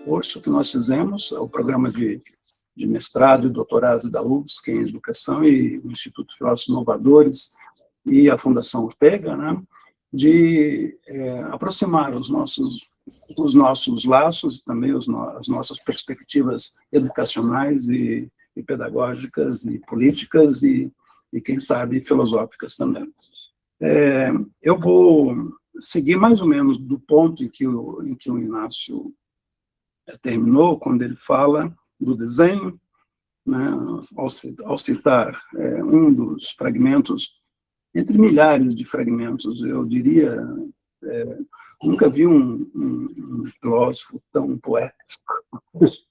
curso que nós fizemos, o programa de mestrado e doutorado da UFSC em Educação e o Instituto Filósofos Inovadores e a Fundação Ortega, né, de aproximar os nossos laços, também as nossas perspectivas educacionais e pedagógicas e políticas e, quem sabe, filosóficas também. Eu vou seguir mais ou menos do ponto em que o Inácio terminou, quando ele fala do desenho, né, ao citar um dos fragmentos, entre milhares de fragmentos, eu diria, nunca vi um filósofo tão poético,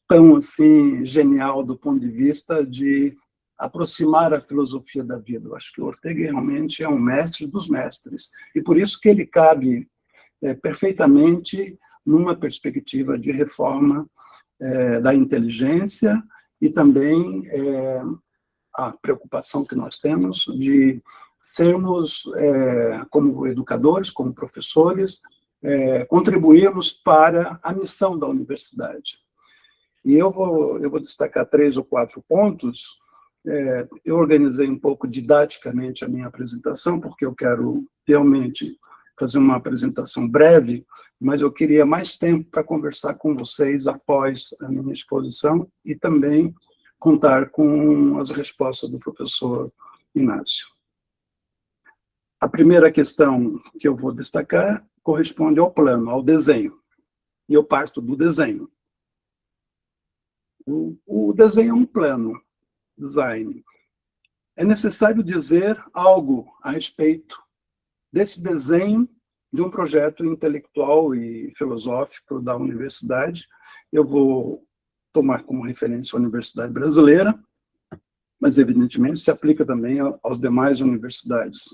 tão assim, genial do ponto de vista de aproximar a filosofia da vida. Eu acho que Ortega realmente é um mestre dos mestres, e por isso que ele cabe perfeitamente numa perspectiva de reforma da inteligência e também a preocupação que nós temos de sermos, como educadores, como professores, contribuirmos para a missão da universidade. E eu vou destacar 3 ou 4 pontos. Eu organizei um pouco didaticamente a minha apresentação, porque eu quero realmente fazer uma apresentação breve, mas eu queria mais tempo para conversar com vocês após a minha exposição e também contar com as respostas do professor Inácio. A primeira questão que eu vou destacar corresponde ao plano, ao desenho. E eu parto do desenho. O desenho é um plano, design. É necessário dizer algo a respeito desse desenho de um projeto intelectual e filosófico da universidade. Eu vou tomar como referência a Universidade Brasileira, mas, evidentemente, se aplica também às demais universidades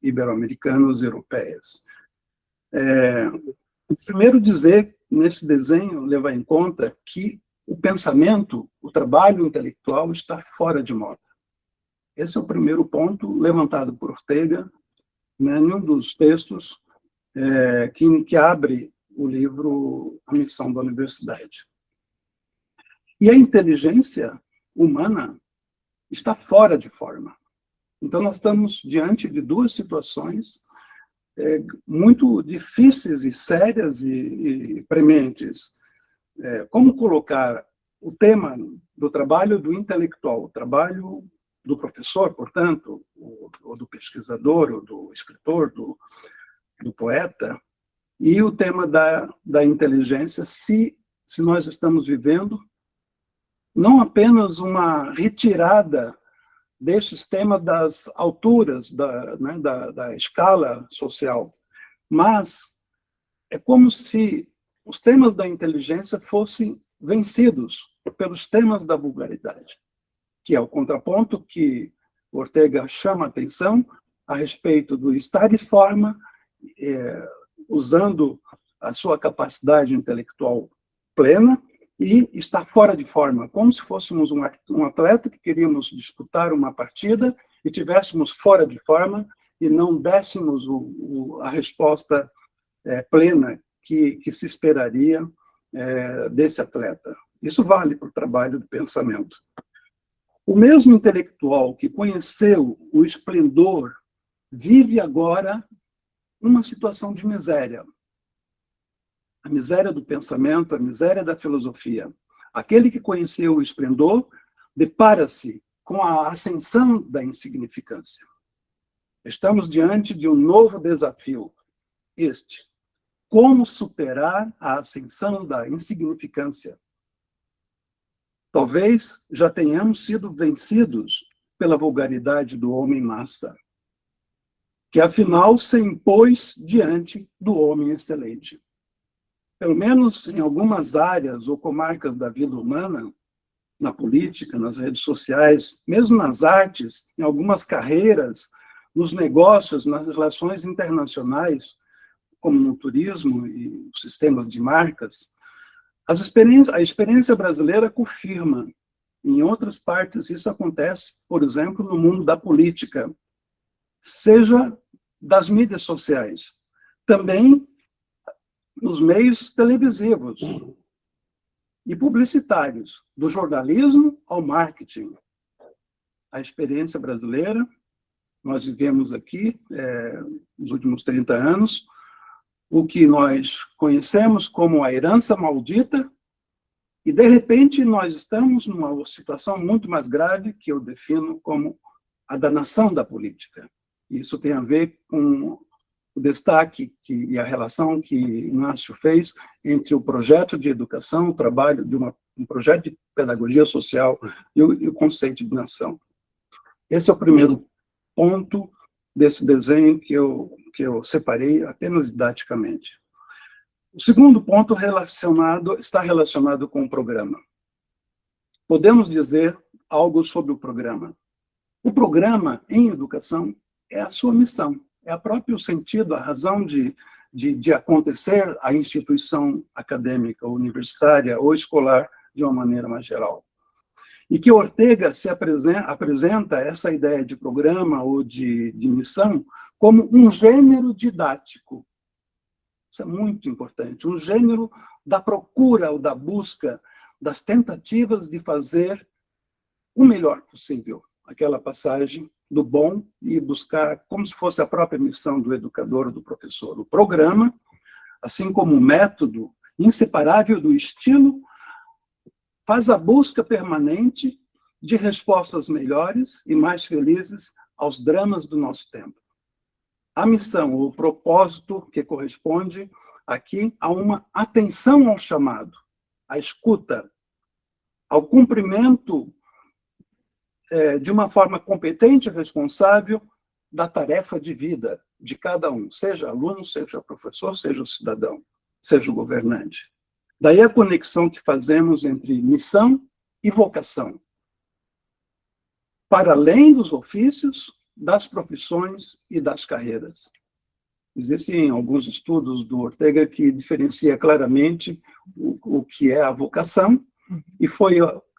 ibero-americanas e europeias. Primeiro, dizer, nesse desenho, levar em conta que o pensamento, o trabalho intelectual está fora de moda. Esse é o primeiro ponto levantado por Ortega, né, em um dos textos que abre o livro A Missão da Universidade. E a inteligência humana está fora de forma. Então, nós estamos diante de 2 situações muito difíceis e sérias e prementes. Como colocar o tema do trabalho do intelectual, o trabalho do professor, portanto, ou do pesquisador, ou do escritor, do poeta, e o tema da inteligência, se nós estamos vivendo não apenas uma retirada destes temas das alturas da escala social, mas é como se os temas da inteligência fossem vencidos pelos temas da vulgaridade, que é o contraponto que Ortega chama a atenção a respeito do estar de forma, usando a sua capacidade intelectual plena, e estar fora de forma, como se fôssemos um atleta que queríamos disputar uma partida e tivéssemos fora de forma e não dessemos a resposta plena que se esperaria desse atleta. Isso vale para o trabalho do pensamento. O mesmo intelectual que conheceu o esplendor vive agora uma situação de miséria. A miséria do pensamento, a miséria da filosofia. Aquele que conheceu o esplendor depara-se com a ascensão da insignificância. Estamos diante de um novo desafio, como superar a ascensão da insignificância. Talvez já tenhamos sido vencidos pela vulgaridade do homem-massa, que afinal se impôs diante do homem excelente. Pelo menos em algumas áreas ou comarcas da vida humana, na política, nas redes sociais, mesmo nas artes, em algumas carreiras, nos negócios, nas relações internacionais, como no turismo e os sistemas de marcas, a experiência brasileira confirma. Em outras partes, isso acontece, por exemplo, no mundo da política, seja das mídias sociais, também nos meios televisivos. e publicitários, do jornalismo ao marketing. A experiência brasileira, nós vivemos aqui, nos últimos 30 anos, o que nós conhecemos como a herança maldita, e, de repente, nós estamos numa situação muito mais grave, que eu defino como a danação da política. Isso tem a ver com o destaque e a relação que Inácio fez entre o projeto de educação, o trabalho de um projeto de pedagogia social e o conceito de nação. Esse é o primeiro ponto desse desenho que eu separei apenas didaticamente. O segundo ponto está relacionado com o programa. Podemos dizer algo sobre o programa. O programa em educação é a sua missão, é o próprio sentido, a razão de acontecer a instituição acadêmica, universitária ou escolar de uma maneira mais geral. E que Ortega se apresenta essa ideia de programa ou de missão como um gênero didático. Isso é muito importante, um gênero da procura ou da busca, das tentativas de fazer o melhor possível. Aquela passagem do bom e buscar, como se fosse a própria missão do educador ou do professor. O programa, assim como o método inseparável do estilo, faz a busca permanente de respostas melhores e mais felizes aos dramas do nosso tempo. A missão, o propósito que corresponde aqui a uma atenção ao chamado, à escuta, ao cumprimento de uma forma competente e responsável da tarefa de vida de cada um, seja aluno, seja professor, seja o cidadão, seja o governante. Daí a conexão que fazemos entre missão e vocação, para além dos ofícios, das profissões e das carreiras. Existem alguns estudos do Ortega que diferencia claramente o que é a vocação, e foi,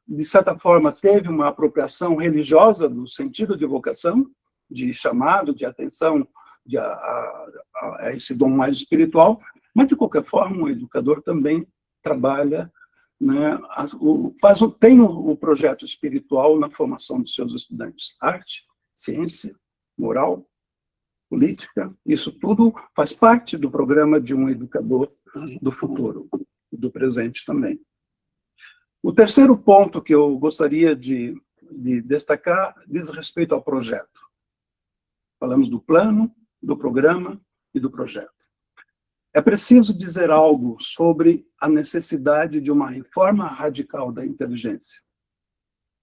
de certa forma, teve uma apropriação religiosa do sentido de vocação, de chamado, de atenção a esse dom mais espiritual, mas, de qualquer forma, o educador também trabalha, né, tem o projeto espiritual na formação dos seus estudantes. Arte, ciência, moral, política, isso tudo faz parte do programa de um educador do futuro, do presente também. O terceiro ponto que eu gostaria de destacar diz respeito ao projeto. Falamos do plano, do programa e do projeto. É preciso dizer algo sobre a necessidade de uma reforma radical da inteligência,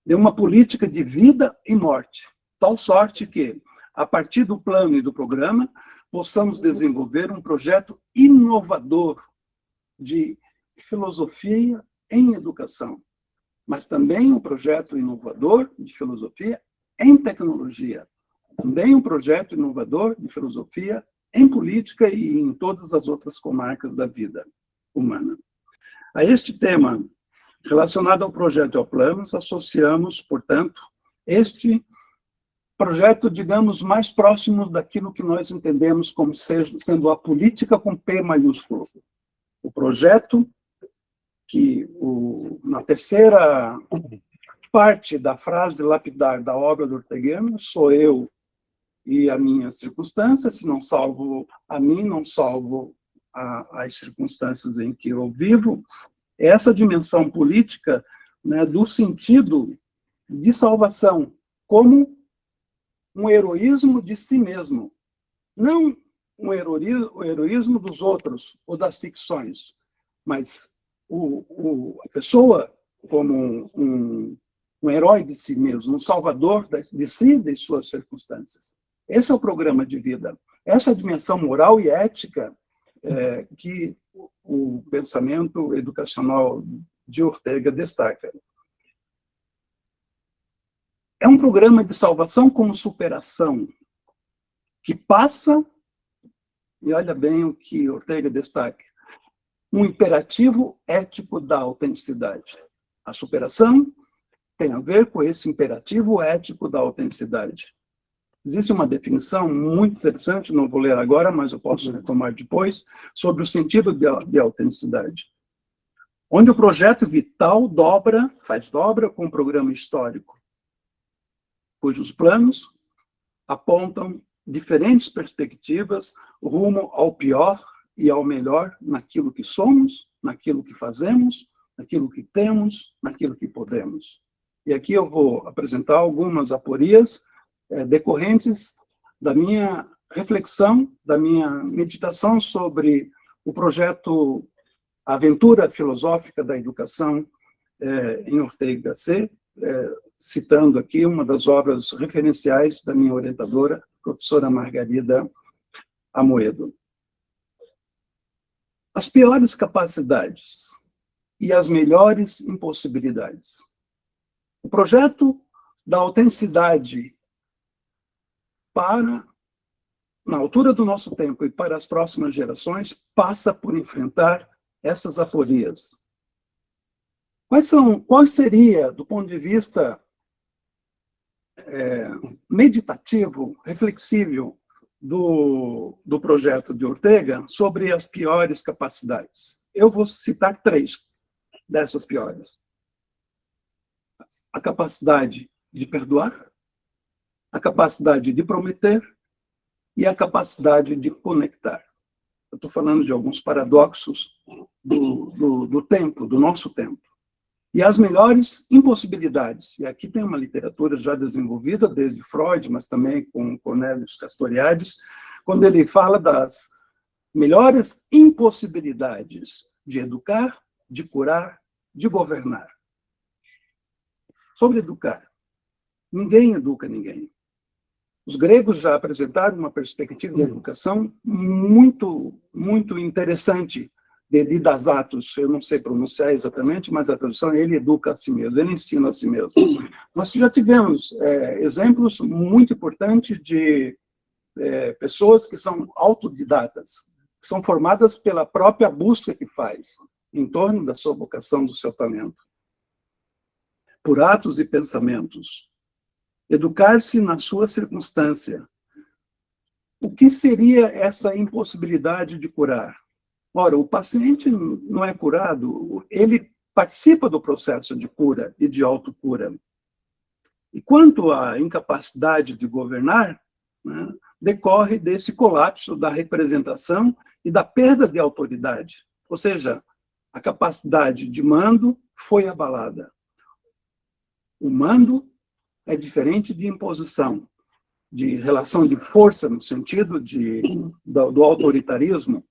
de uma política de vida e morte, tal sorte que, a partir do plano e do programa, possamos desenvolver um projeto inovador de filosofia em educação, mas também um projeto inovador de filosofia em tecnologia, também um projeto inovador de filosofia em política e em todas as outras comarcas da vida humana. A este tema, relacionado ao projeto e ao plano, associamos, portanto, este projeto, digamos, mais próximo daquilo que nós entendemos como sendo a política com P maiúsculo. O projeto que, na terceira parte da frase lapidar da obra do orteguiano, sou eu e a minha circunstância, se não salvo a mim, não salvo as circunstâncias em que eu vivo, essa dimensão política, né, do sentido de salvação, como um heroísmo de si mesmo, não o heroísmo dos outros ou das ficções, mas a pessoa como um herói de si mesmo, um salvador de si e de suas circunstâncias. Esse é o programa de vida. Essa dimensão moral e ética que o pensamento educacional de Ortega destaca. É um programa de salvação como superação, que passa, e olha bem o que Ortega destaca, um imperativo ético da autenticidade. A superação tem a ver com esse imperativo ético da autenticidade. Existe uma definição muito interessante, não vou ler agora, mas eu posso retomar depois, sobre o sentido de autenticidade. onde o projeto vital faz dobra com o programa histórico, cujos planos apontam diferentes perspectivas rumo ao pior e ao melhor naquilo que somos, naquilo que fazemos, naquilo que temos, naquilo que podemos. E aqui eu vou apresentar algumas aporias decorrentes da minha reflexão, da minha meditação sobre o projeto Aventura Filosófica da Educação em Ortega y Gasset, citando aqui uma das obras referenciais da minha orientadora, professora Margarida Amoedo. As piores capacidades e as melhores impossibilidades. O projeto da autenticidade na altura do nosso tempo e para as próximas gerações, passa por enfrentar essas aporias. Qual seria, do ponto de vista meditativo, reflexível, do projeto de Ortega sobre as piores capacidades? Eu vou citar 3 dessas piores. A capacidade de perdoar, a capacidade de prometer e a capacidade de conectar. Eu estou falando de alguns paradoxos do tempo, do nosso tempo. E as melhores impossibilidades, e aqui tem uma literatura já desenvolvida, desde Freud, mas também com Cornelius Castoriadis, quando ele fala das melhores impossibilidades de educar, de curar, de governar. Sobre educar. Ninguém educa ninguém. Os gregos já apresentaram uma perspectiva de educação muito, muito interessante, de Didas Atos, eu não sei pronunciar exatamente, mas a tradução é ele educa a si mesmo, ele ensina a si mesmo. Nós já tivemos exemplos muito importantes de pessoas que são autodidatas, que são formadas pela própria busca que faz em torno da sua vocação, do seu talento, por atos e pensamentos. Educar-se na sua circunstância. O que seria essa impossibilidade de curar? Ora, o paciente não é curado, ele participa do processo de cura e de autocura. E quanto à incapacidade de governar, né, decorre desse colapso da representação e da perda de autoridade. Ou seja, a capacidade de mando foi abalada. O mando é diferente de imposição, de relação de força, no sentido do autoritarismo,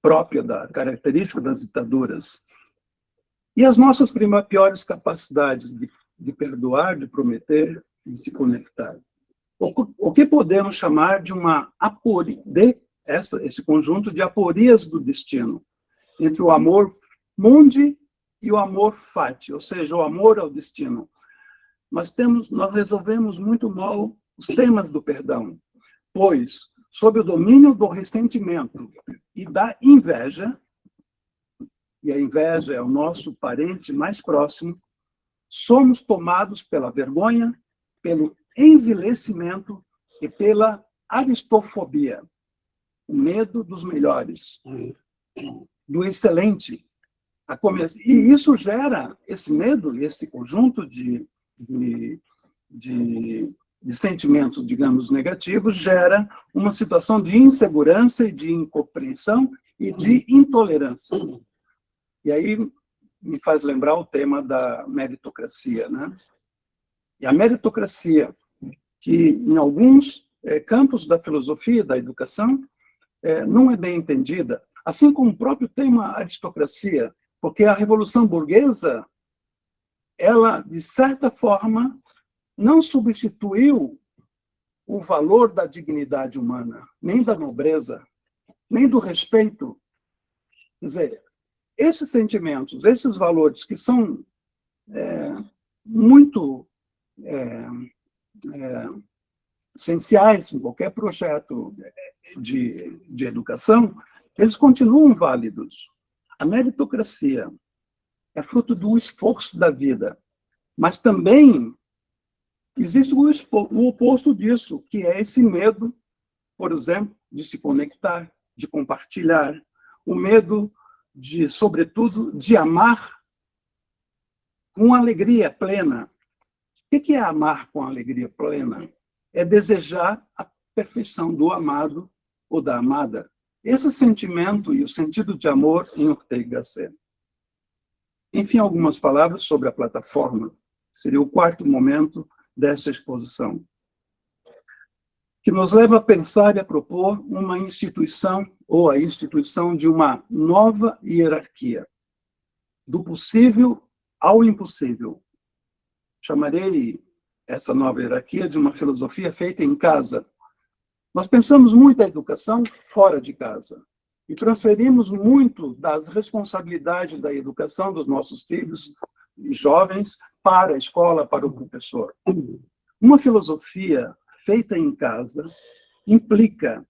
própria da característica das ditaduras. E as nossas piores capacidades de perdoar, de prometer, de se conectar. O que podemos chamar de uma aporia, esse conjunto de aporias do destino, entre o amor mundi e o amor fati, ou seja, o amor ao destino. Nós resolvemos muito mal os temas do perdão, pois, sob o domínio do ressentimento e da inveja, e a inveja é o nosso parente mais próximo, somos tomados pela vergonha, pelo envelhecimento e pela aristofobia, o medo dos melhores, do excelente. E isso gera, esse medo, esse conjunto de sentimentos, digamos, negativos, gera uma situação de insegurança e de incompreensão e de intolerância. E aí me faz lembrar o tema da meritocracia, né? E a meritocracia, que em alguns campos da filosofia e da educação não é bem entendida, assim como o próprio tema aristocracia, porque a Revolução Burguesa, ela, de certa forma, não substituiu o valor da dignidade humana, nem da nobreza, nem do respeito. Quer dizer, esses sentimentos, esses valores que são muito essenciais em qualquer projeto de educação, eles continuam válidos. A meritocracia é fruto do esforço da vida, mas também existe o oposto disso, que é esse medo, por exemplo, de se conectar, de compartilhar, o medo sobretudo, de amar com alegria plena. O que é amar com alegria plena? É desejar a perfeição do amado ou da amada. Esse sentimento e o sentido de amor em Ortega y Gasset. Enfim, algumas palavras sobre a plataforma. Seria o quarto momento dessa exposição, que nos leva a pensar e a propor uma instituição ou a instituição de uma nova hierarquia, do possível ao impossível. Chamarei essa nova hierarquia de uma filosofia feita em casa. Nós pensamos muito a educação fora de casa e transferimos muito das responsabilidades da educação dos nossos filhos e jovens para a escola, para o professor. Uma filosofia feita em casa implica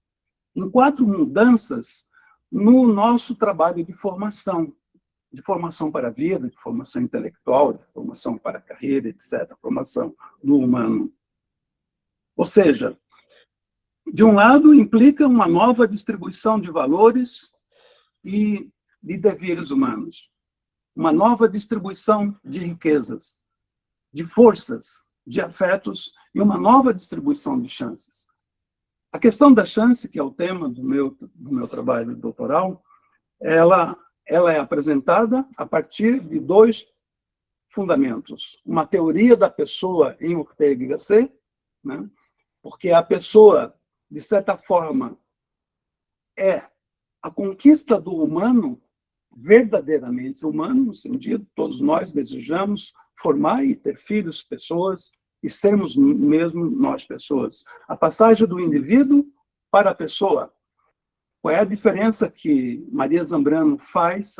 em 4 mudanças no nosso trabalho de formação para a vida, de formação intelectual, de formação para a carreira, etc., formação do humano. Ou seja, de um lado, implica uma nova distribuição de valores e de deveres humanos, uma nova distribuição de riquezas, de forças, de afetos e uma nova distribuição de chances. A questão da chance, que é o tema do meu trabalho doutoral, ela é apresentada a partir de 2 fundamentos. Uma teoria da pessoa em Ortega y Gasset, né? Porque a pessoa, de certa forma, é a conquista do humano, verdadeiramente humano, no sentido, todos nós desejamos formar e ter filhos, pessoas, e sermos mesmo nós pessoas. A passagem do indivíduo para a pessoa. Qual é a diferença que Maria Zambrano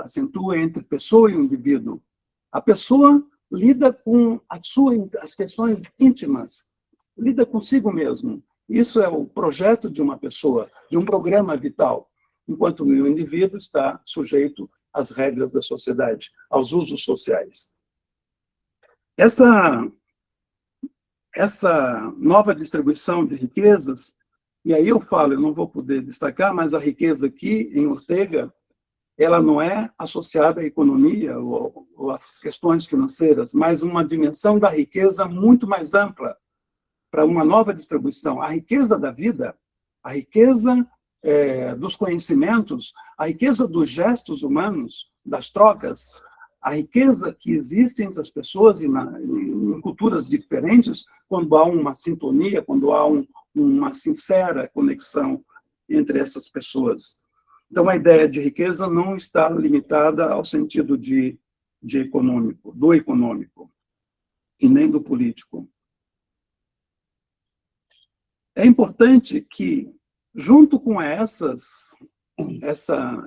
acentua entre pessoa e indivíduo? A pessoa lida com as questões íntimas, lida consigo mesmo. Isso é o projeto de uma pessoa, de um programa vital, enquanto o indivíduo está sujeito às regras da sociedade, aos usos sociais. Essa nova distribuição de riquezas, e aí eu não vou poder destacar, mas a riqueza aqui em Ortega, ela não é associada à economia ou às questões financeiras, mas uma dimensão da riqueza muito mais ampla, para uma nova distribuição. A riqueza da vida, a riqueza dos conhecimentos, a riqueza dos gestos humanos, das trocas, a riqueza que existe entre as pessoas em culturas diferentes, quando há uma sintonia, quando há uma sincera conexão entre essas pessoas. Então, a ideia de riqueza não está limitada ao sentido do econômico, e nem do político. É importante que, junto com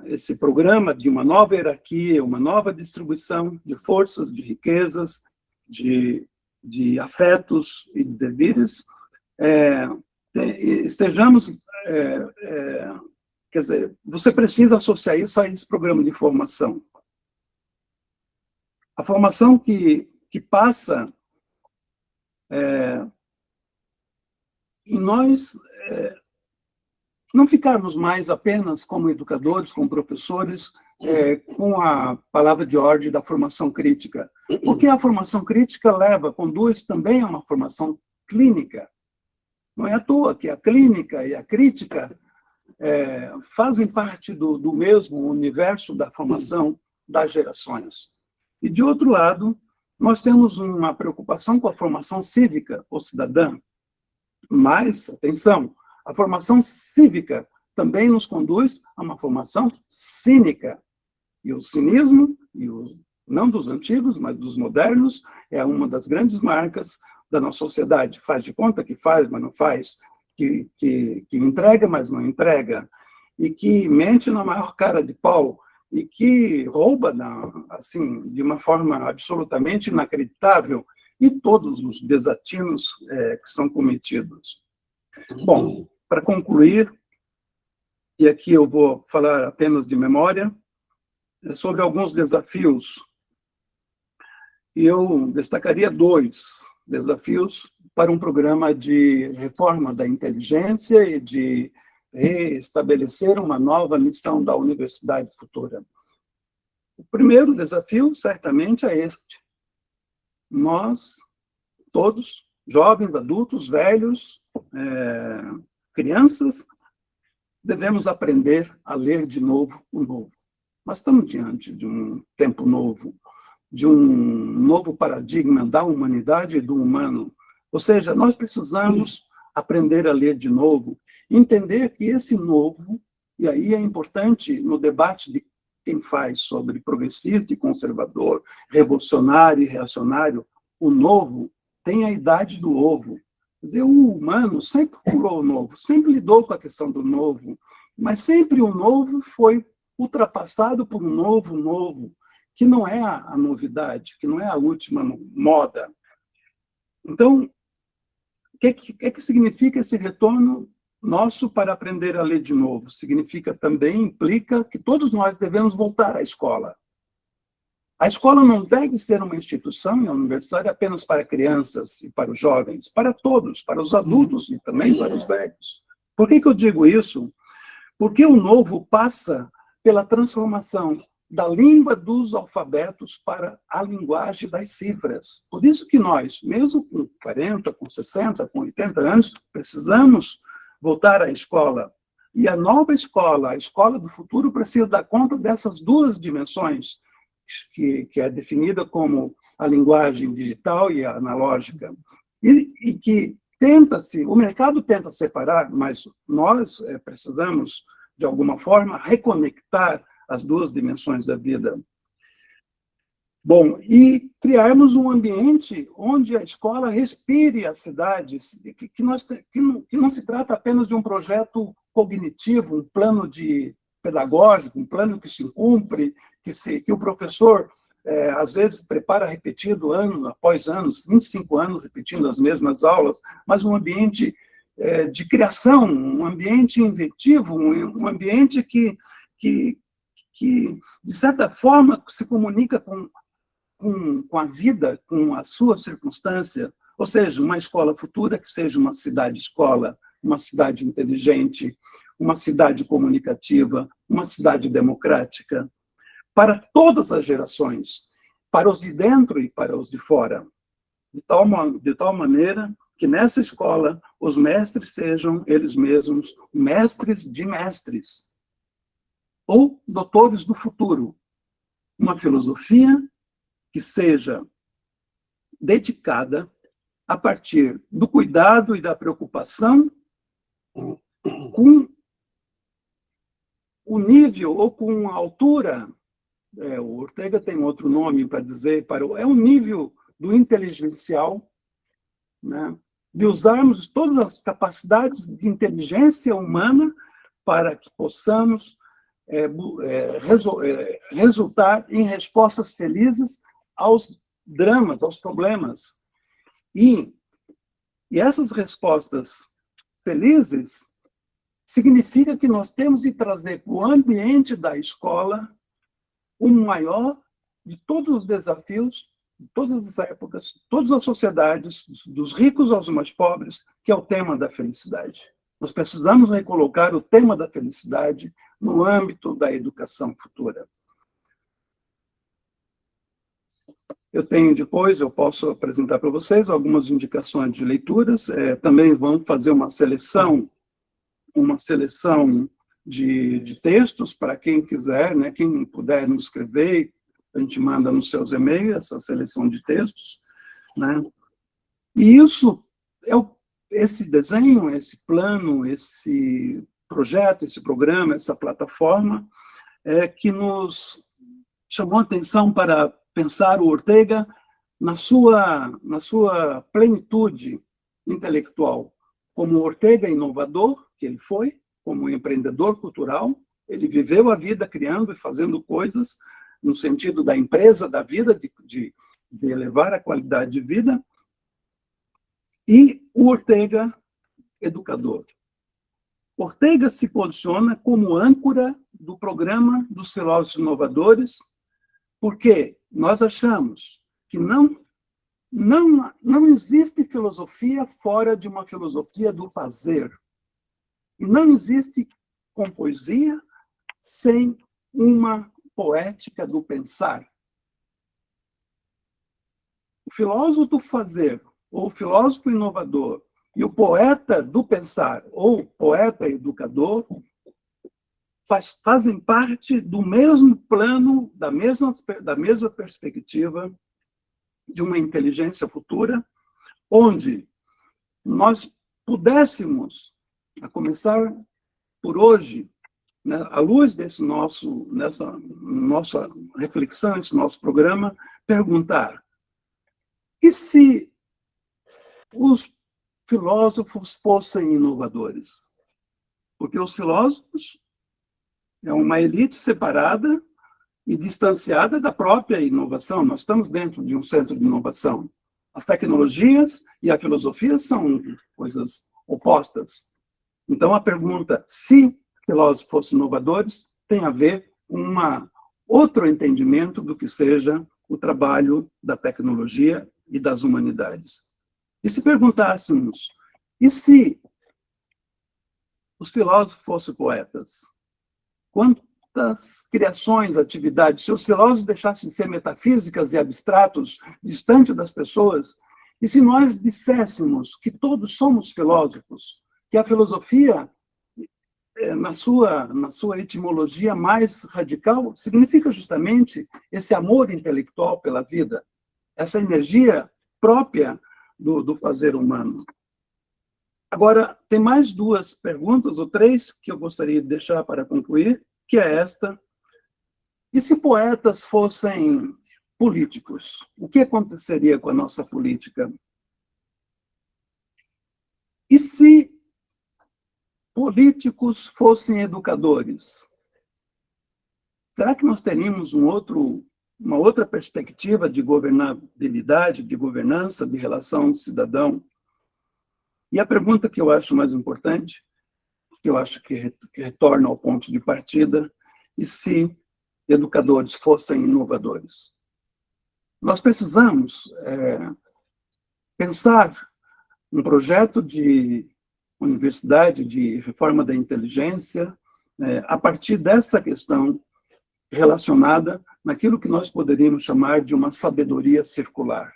esse programa de uma nova hierarquia, uma nova distribuição de forças, de riquezas, de afetos e de deveres, estejamos... quer dizer, você precisa associar isso a esse programa de formação. A formação que passa em nós não ficarmos mais apenas como educadores, como professores, com a palavra de ordem da formação crítica. Porque a formação crítica conduz também a uma formação clínica. Não é à toa que a clínica e a crítica fazem parte do mesmo universo da formação das gerações. E, de outro lado, nós temos uma preocupação com a formação cívica ou cidadã. Mas, atenção, a formação cívica também nos conduz a uma formação cínica. E o cinismo, não dos antigos, mas dos modernos, é uma das grandes marcas da nossa sociedade. Faz de conta que faz, mas não faz. Que entrega, mas não entrega. E que mente na maior cara de pau. E que rouba assim, de uma forma absolutamente inacreditável. E todos os desatinos que são cometidos. Bom, para concluir, e aqui eu vou falar apenas de memória, sobre alguns desafios. E eu destacaria 2 desafios para um programa de reforma da inteligência e de restabelecer uma nova missão da universidade futura. O primeiro desafio, certamente, é este. Nós, todos, jovens, adultos, velhos, crianças, devemos aprender a ler de novo o novo. Nós estamos diante de um tempo novo, de um novo paradigma da humanidade e do humano. Ou seja, nós precisamos aprender a ler de novo, entender que esse novo, e aí é importante no debate de quem faz sobre progressista e conservador, revolucionário e reacionário, o novo tem a idade do ovo. Quer dizer, o humano sempre procurou o novo, sempre lidou com a questão do novo, mas sempre o novo foi ultrapassado por um novo, que não é a novidade, que não é a última moda. Então, o que significa esse retorno nosso para aprender a ler de novo? Significa também, implica que todos nós devemos voltar à escola. A escola não deve ser uma instituição universitária apenas para crianças e para os jovens, para todos, para os adultos e também para os velhos. Por que eu digo isso? Porque o novo passa pela transformação da língua dos alfabetos para a linguagem das cifras. Por isso que nós, mesmo com 40, com 60, com 80 anos, precisamos voltar à escola. E a nova escola, a escola do futuro, precisa dar conta dessas duas dimensões, que é definida como a linguagem digital e a analógica, e que o mercado tenta separar, mas nós precisamos, de alguma forma, reconectar as duas dimensões da vida. Bom, e criarmos um ambiente onde a escola respire a cidade, que não se trata apenas de um projeto cognitivo, um plano pedagógico, um plano que se cumpre, que o professor, às vezes, prepara repetido ano após ano, 25 anos repetindo as mesmas aulas, mas um ambiente de criação, um ambiente inventivo, um ambiente que, de certa forma, se comunica com a vida, com a sua circunstância, ou seja, uma escola futura que seja uma cidade-escola, uma cidade inteligente, uma cidade comunicativa, uma cidade democrática, para todas as gerações, para os de dentro e para os de fora, de tal maneira que nessa escola os mestres sejam eles mesmos mestres de mestres, ou doutores do futuro, uma filosofia que seja dedicada a partir do cuidado e da preocupação com o nível ou com a altura, o Ortega tem outro nome para dizer, é um nível do inteligencial, né, de usarmos todas as capacidades de inteligência humana para que possamos resultar em respostas felizes aos dramas, aos problemas. E essas respostas felizes significa que nós temos de trazer para o ambiente da escola o maior de todos os desafios, de todas as épocas, todas as sociedades, dos ricos aos mais pobres, que é o tema da felicidade. Nós precisamos recolocar o tema da felicidade no âmbito da educação futura. Eu posso apresentar para vocês algumas indicações de leituras, também vamos fazer uma seleção de textos para quem quiser, né, quem puder nos escrever, a gente manda nos seus e-mails essa seleção de textos, né? E isso esse desenho, esse plano, esse projeto, esse programa, essa plataforma que nos chamou a atenção para pensar o Ortega na sua plenitude intelectual, como Ortega inovador, que ele foi, como empreendedor cultural, ele viveu a vida criando e fazendo coisas no sentido da empresa, da vida, de elevar a qualidade de vida, e o Ortega educador. Ortega se posiciona como âncora do programa dos filósofos inovadores, porque nós achamos que não existe filosofia fora de uma filosofia do fazer. E não existe poesia sem uma poética do pensar. O filósofo do fazer, ou o filósofo inovador, e o poeta do pensar, ou poeta educador, fazem parte do mesmo plano, da mesma perspectiva de uma inteligência futura, onde nós pudéssemos, a começar por hoje, né, à luz dessa nossa reflexão, esse nosso programa, perguntar: e se os filósofos fossem inovadores? Porque os filósofos é uma elite separada e distanciada da própria inovação. Nós estamos dentro de um centro de inovação. As tecnologias e a filosofia são coisas opostas. Então, a pergunta, se filósofos fossem inovadores, tem a ver com outro entendimento do que seja o trabalho da tecnologia e das humanidades. E se perguntássemos, e se os filósofos fossem poetas? Quantas criações, atividades, se os filósofos deixassem de ser metafísicas e abstratos, distante das pessoas, e se nós disséssemos que todos somos filósofos, que a filosofia, na sua etimologia mais radical, significa justamente esse amor intelectual pela vida, essa energia própria do fazer humano. Agora, tem mais duas perguntas, ou três, que eu gostaria de deixar para concluir, que é esta: e se poetas fossem políticos, o que aconteceria com a nossa política? E se políticos fossem educadores, será que nós teríamos uma outra perspectiva de governabilidade, de governança, de relação cidadão? E a pergunta que eu acho mais importante, que eu acho que retorna ao ponto de partida: e se educadores fossem inovadores? Nós precisamos pensar um projeto de universidade, de reforma da inteligência, a partir dessa questão relacionada naquilo que nós poderíamos chamar de uma sabedoria circular.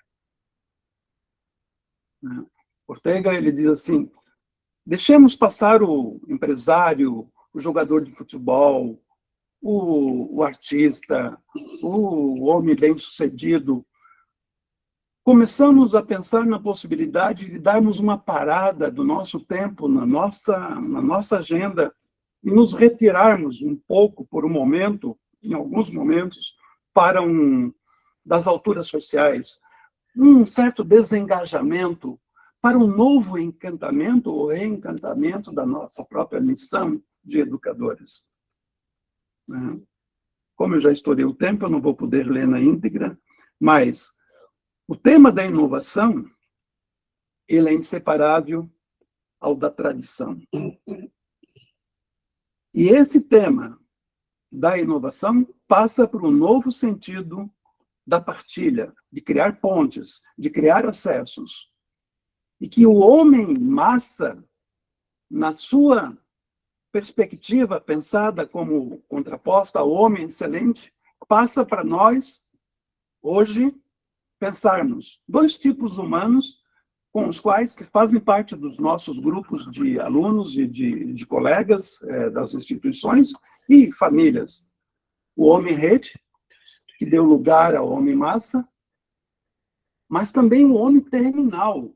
Ortega, ele diz assim: deixemos passar o empresário, o jogador de futebol, o artista, o homem bem-sucedido. Começamos a pensar na possibilidade de darmos uma parada do nosso tempo, na nossa agenda, e nos retirarmos um pouco, por um momento, em alguns momentos, das alturas sociais, um certo desengajamento para um novo encantamento ou reencantamento da nossa própria missão de educadores. Como eu já estourei o tempo, eu não vou poder ler na íntegra, mas o tema da inovação, ele é inseparável ao da tradição. E esse tema da inovação passa por um novo sentido da partilha, de criar pontes, de criar acessos. E que o homem massa, na sua perspectiva pensada como contraposta ao homem excelente, passa para nós, hoje, pensarmos dois tipos humanos com os quais que fazem parte dos nossos grupos de alunos e de colegas das instituições e famílias. O homem-rede, que deu lugar ao homem-massa, mas também o homem terminal.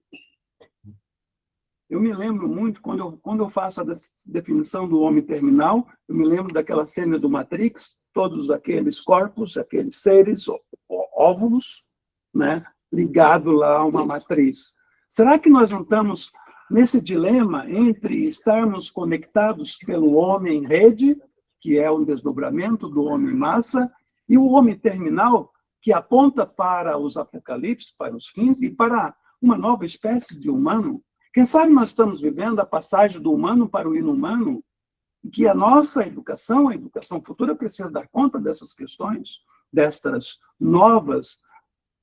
Eu me lembro muito, quando eu faço a definição do homem terminal, eu me lembro daquela cena do Matrix, todos aqueles corpos, aqueles seres, óvulos, né, ligado lá a uma matriz. Será que nós não estamos nesse dilema entre estarmos conectados pelo homem-rede, que é um desdobramento do homem-massa, e o homem terminal, que aponta para os apocalipses, para os fins e para uma nova espécie de humano? Quem sabe nós estamos vivendo a passagem do humano para o inumano, e que a nossa educação, a educação futura, precisa dar conta dessas questões, destas novas,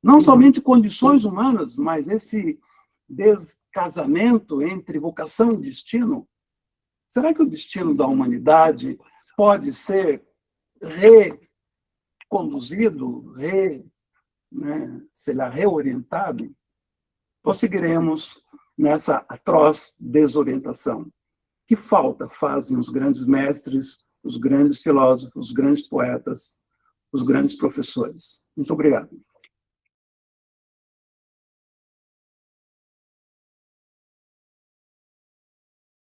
não somente condições humanas, mas esse descasamento entre vocação e destino. Será que o destino da humanidade pode ser conduzido, reorientado, prosseguiremos nessa atroz desorientação. Que falta fazem os grandes mestres, os grandes filósofos, os grandes poetas, os grandes professores? Muito obrigado.